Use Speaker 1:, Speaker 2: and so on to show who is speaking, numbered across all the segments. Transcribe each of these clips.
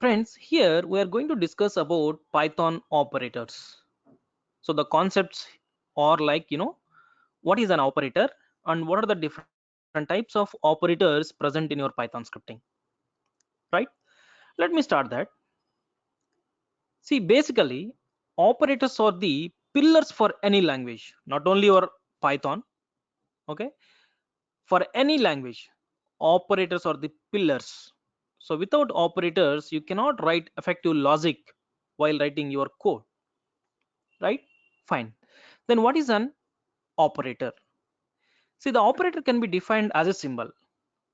Speaker 1: Friends, here we are going to discuss about Python operators. So the concepts are like, what is an operator and what are the different types of operators present in your Python scripting, right? Let me start that. See, basically, operators are the pillars for any language, not only your Python, okay? For any language, operators are the pillars. So without operators, you cannot write effective logic while writing your code, right? Fine. Then what is an operator? See, the operator can be defined as a symbol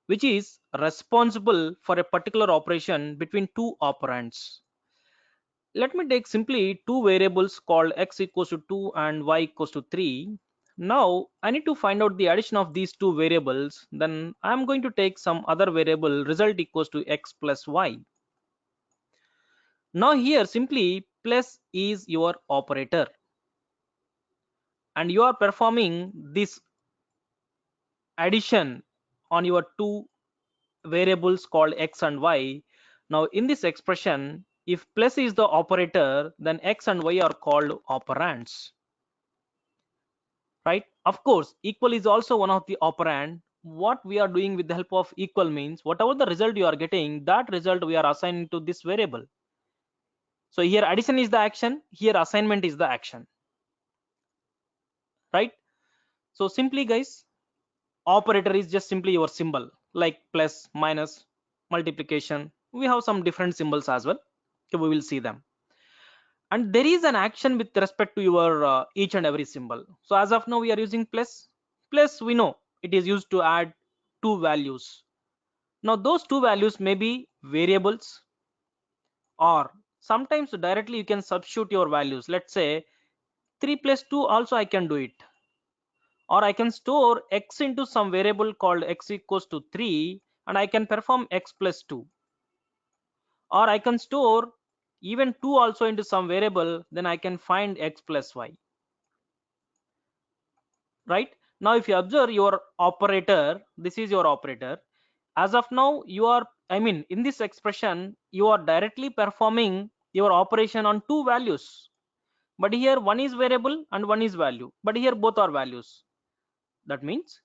Speaker 1: which is responsible for a particular operation between two operands. Let me take simply two variables called x equals to 2 and y equals to 3. Now I need to find out the addition of these two variables. Then I'm going to take some other variable result equals to x plus y. Now here simply plus is your operator and you are performing this addition on your two variables called x and y. Now in this expression, if plus is the operator, then x and y are called operands, right? Of course, equal is also one of the operand. What we are doing with the help of equal means whatever the result you are getting, that result we are assigning to this variable. So here addition is the action, here assignment is the action, right? So simply guys, operator is just simply your symbol like plus, minus, multiplication. We have some different symbols as well. Okay, we will see them. And there is an action with respect to your each and every symbol. So as of now we are using plus we know it is used to add two values. Now those two values may be variables, or sometimes directly you can substitute your values. Let's say 3 plus 2 also I can do it, or I can store x into some variable called x equals to 3 and I can perform x plus 2, or I can store even 2 also into some variable, then I can find x plus y, right? Now if you observe your operator, this is your operator. As of now you are, I mean in this expression you are directly performing your operation on two values, but here one is variable and one is value, but here both are values. That means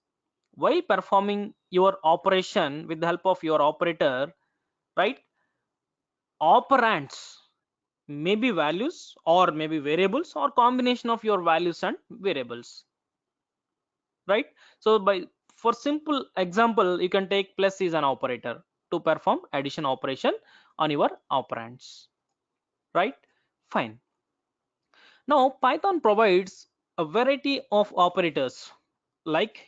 Speaker 1: while performing your operation with the help of your operator, right, operands may be values or maybe variables or combination of your values and variables, right? So by, for simple example, you can take plus is an operator to perform addition operation on your operands, right? Fine. Now Python provides a variety of operators like,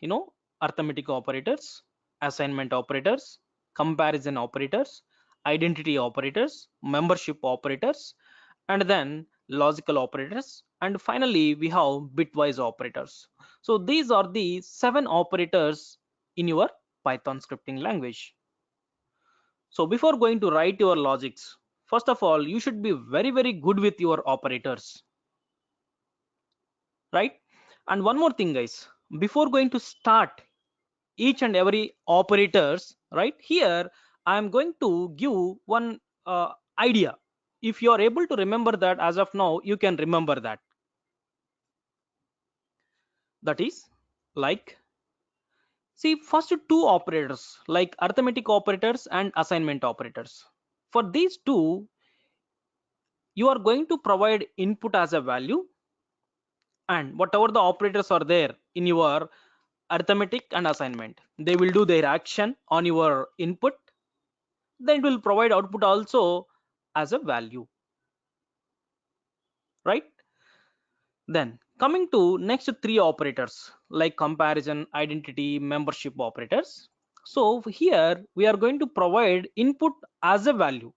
Speaker 1: arithmetic operators, assignment operators, comparison operators, identity operators, membership operators, and then logical operators, and finally we have bitwise operators. So these are the 7 operators in your Python scripting language. So before going to write your logics, first of all you should be very good with your operators, right? And one more thing guys, before going to start each and every operators, right, here I am going to give one idea. If you are able to remember that, as of now you can remember that. That is like, see, first two operators like arithmetic operators and assignment operators. For these two, you are going to provide input as a value, and whatever the operators are there in your arithmetic and assignment, they will do their action on your input, then it will provide output also as a value, right? Then coming to next three operators like comparison, identity, membership operators. So here we are going to provide input as a value,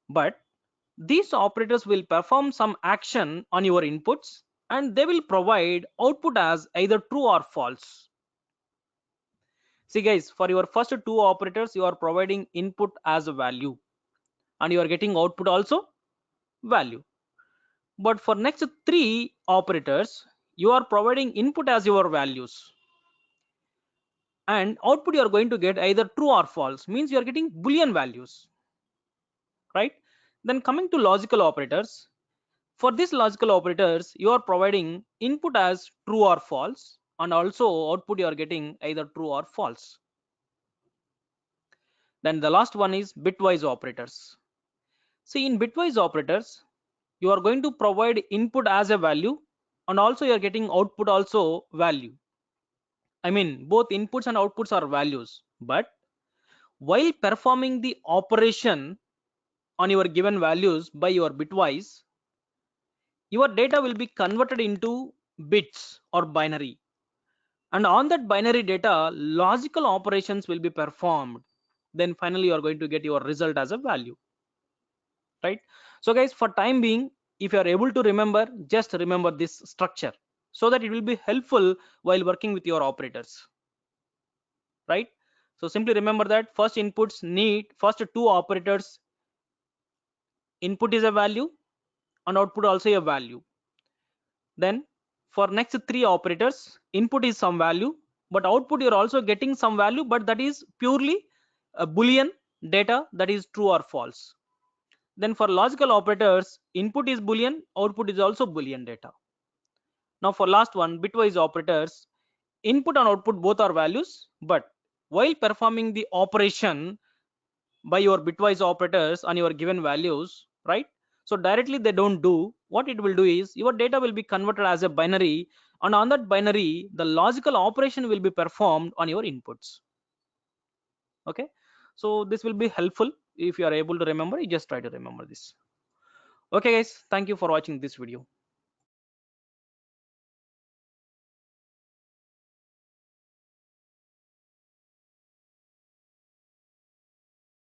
Speaker 1: but these operators will perform some action on your inputs and they will provide output as either true or false. See guys, for your first two operators you are providing input as a value and you are getting output also value. But for next three operators, you are providing input as your values and output you are going to get either true or false, means you are getting boolean values. right? Then coming to logical operators, for these logical operators you are providing input as true or false, and also output you are getting either true or false. Then the last one is bitwise operators. See, in bitwise operators you are going to provide input as a value, and also you are getting output also value. I mean, both inputs and outputs are values, but while performing the operation on your given values by your bitwise, your data will be converted into bits or binary, and on that binary data logical operations will be performed. Then finally you are going to get your result as a value, right? So guys, for time being, if you are able to remember, just remember this structure so that it will be helpful while working with your operators, right? So simply remember that first inputs need first two operators. Input is a value and output also a value. Then for next three operators, input is some value, but output you're also getting some value, but that is purely a boolean data, that is true or false. Then for logical operators, input is boolean, output is also boolean data. Now for last one, bitwise operators, input and output both are values, but while performing the operation by your bitwise operators on your given values, right? So directly they don't do. What it will do is your data will be converted as a binary, and on that binary the logical operation will be performed on your inputs. Okay, so this will be helpful. If you are able to remember, you just try to remember this. Okay guys, thank you for watching this video.